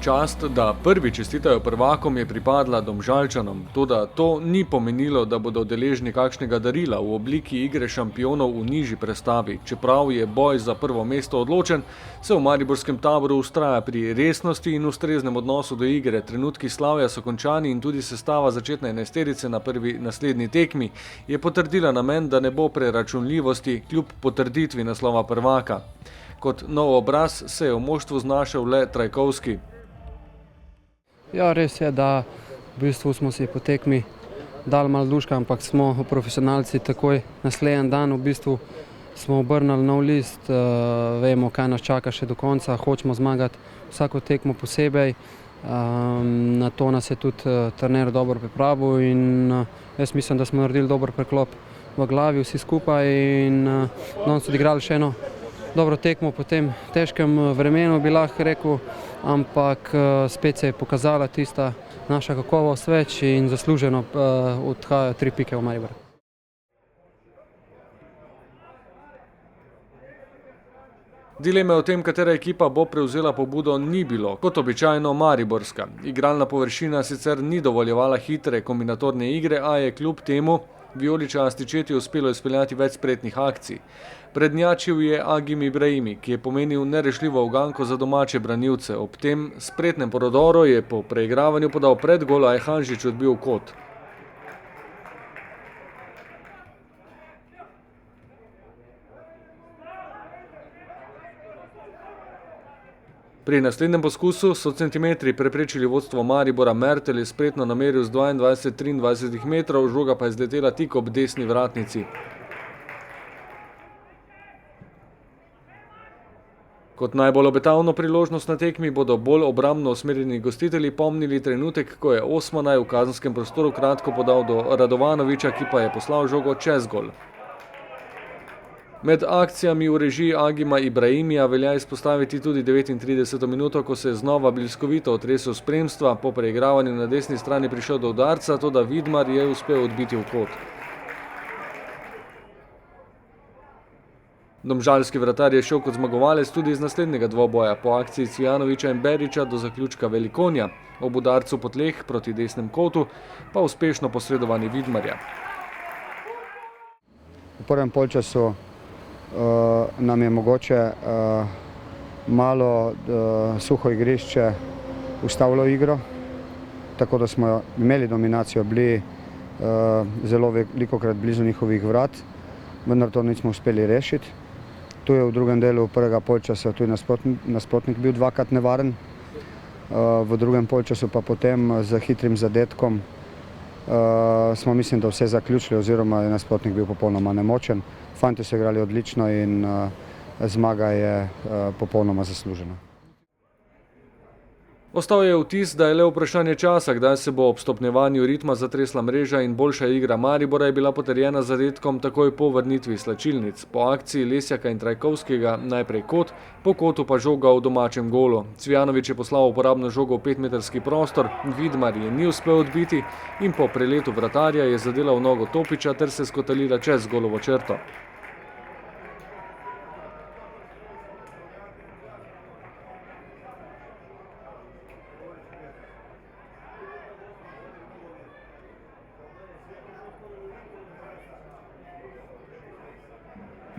Čast, da prvi čestitajo prvakom, je pripadla Domžalčanom, toda to ni pomenilo, da bodo deležni kakšnega darila v obliki igre šampionov v nižji prestavi. Čeprav je boj za prvo mesto odločen, se v mariborskem taboru vztraja pri resnosti in ustreznem odnosu do igre. Trenutki slavja so končani in tudi sestava začetne enajsterice na prvi naslednji tekmi je potrdila namen, da ne bo preračunljivosti kljub potrditvi naslova prvaka. Kot nov obraz se je v moštvu znašel le Trajkovski. Ja, res je, da v bistvu smo si po tekmi dali malo duška, ampak smo profesionalci takoj naslednji dan v bistvu smo obrnili nov list, vemo, kaj nas čaka še do konca, hočemo zmagati vsako tekmo posebej. Na to nas je tudi trener dobro pripravil in jaz mislim, da smo naredili dober preklop v glavi vsi skupaj in danes odigrali še eno dobro tekmo po tem težkem vremenu, bi lahko rekel, ampak spet se je pokazala tista naša kakovost več in zasluženo odhajajo 3 pike v Maribor. Dileme o tem, katera ekipa bo prevzela pobudo, ni bilo, kot običajno mariborska. Igralna površina sicer ni dovoljevala hitre kombinatorne igre, a je kljub temu vijoličasti četi uspelo izpeljati več spretnih akcij. Prednjačil je Agim Ibrahimi, ki je pomenil nerešljivo uganko za domače branilce. Ob tem spretnem prodoru je po preigravanju podal predgol, a je Hanžič odbil kot. Pri naslednjem poskusu so centimetri preprečili vodstvo Maribora. Mertel je spretno nameril z 22-23 metrov, žoga pa je zletela tik ob desni vratnici. Kot najbolj obetavno priložnost na tekmi bodo bolj obrambno usmerjeni gostitelji pomnili trenutek, ko je Osmanaj v kazenskem prostoru kratko podal do Radovanoviča, ki pa je poslal žogo čez gol. Med akcijami v režiji Agima Ibrahimija velja izpostaviti tudi 39. minuto, ko se je znova bliskovito otresel spremstva. Po preigravanju na desni strani prišel do udarca, toda Vidmar je uspel odbiti v kot. Domžalski vratar je šel kot zmagovalec tudi iz naslednjega dvoboja. Po akciji Cvijanoviča in Beriča do zaključka Velikonja. Ob udarcu po tleh proti desnem kotu pa uspešno posredovani Vidmarja. V prvem polčasu nam je mogoče malo suho igrišče ustavilo igro, tako da smo imeli dominacijo, bili zelo velikokrat blizu njihovih vrat, vendar to nismo uspeli rešiti. Tu je v drugem delu prvega polčasa tudi nasprotnik bil dvakrat nevaren, v drugem polčasu pa potem z hitrim zadetkom smo mislim, da vse zaključili oziroma je nasprotnik bil popolnoma nemočen. Fanti so igrali odlično in zmaga je popolnoma zaslužena. Ostal je vtis, da je le vprašanje časa, kdaj se bo ob stopnjevanju ritma zatresla mreža in boljša igra Maribora je bila potrjena z zadetkom takoj po vrnitvi slačilnic. Po akciji Lesjaka in Trajkovskega najprej kot, po kotu pa žoga v domačem golu. Cvijanovič je poslal uporabno žogo v 5-metrski prostor, Vidmar je ni uspel odbiti in po preletu vratarja je zadela v nogo Topiča ter se skotalila čez golovo črto.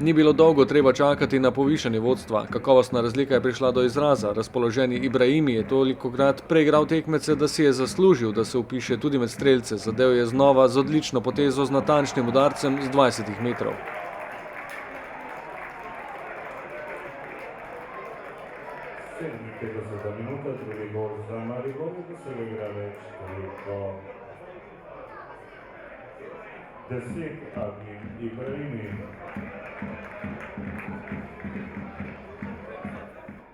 Ni bilo dolgo treba čakati na povišanje vodstva. Kakovostna razlika je prišla do izraza. Razpoloženi Ibrahimi je tolikokrat preigral tekmece, da si je zaslužil, da se vpiše tudi med strelce. Zadel je znova z odlično potezo z natančnim udarcem z 20 metrov.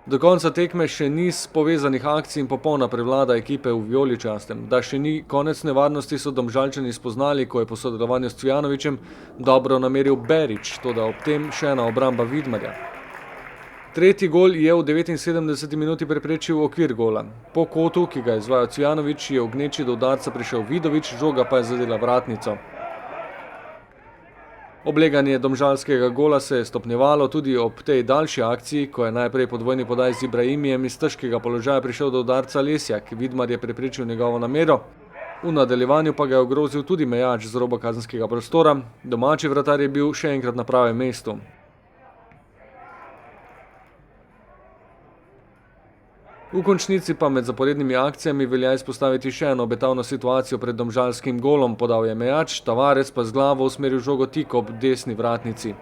Do konca tekme še niz povezanih akcij in popolna prevlada ekipe v vijoličastem. Da še ni konec nevarnosti, so Domžalčani spoznali, ko je po sodelovanju s Cvijanovičem dobro nameril Berič, toda ob tem še ena obramba Vidmarja. Tretji gol je v 79. minuti preprečil okvir gola. Po kotu, ki ga je izvajal Cvijanovič, je v gneči do udarca prišel Vidovič, žoga pa je zadela vratnico. Obleganje domžalskega gola se je stopnjevalo tudi ob tej daljši akciji, ko je najprej po dvojni podaji z Ibrahimijem iz težkega položaja prišel do udarca Lesjak. Vidmar je preprečil njegovo namero. V nadaljevanju pa ga je ogrozil tudi Mejač z roba kazenskega prostora. Domači vratar je bil še enkrat na pravem mestu. V končnici pa med zaporednimi akcijami velja izpostaviti še eno obetavno situacijo pred domžalskim golom, podal je Mejač, Tavares pa z glavo usmeril žogo tik ob desni vratnici.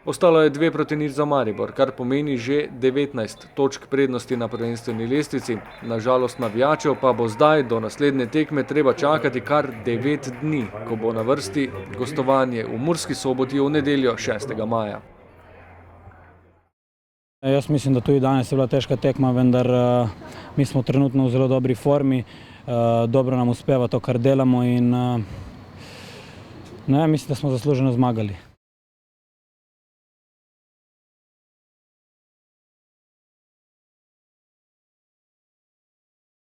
Ostalo je 2-0 za Maribor, kar pomeni že 19 točk prednosti na prvenstveni lestvici. Na žalost navijačev pa bo zdaj do naslednje tekme treba čakati kar 9 dni, ko bo na vrsti gostovanje v Murski Soboti v nedeljo 6. maja. Jaz mislim, da tudi danes je bila težka tekma, vendar mi smo trenutno v zelo dobri formi, dobro nam uspeva to, kar delamo in mislim, da smo zasluženo zmagali.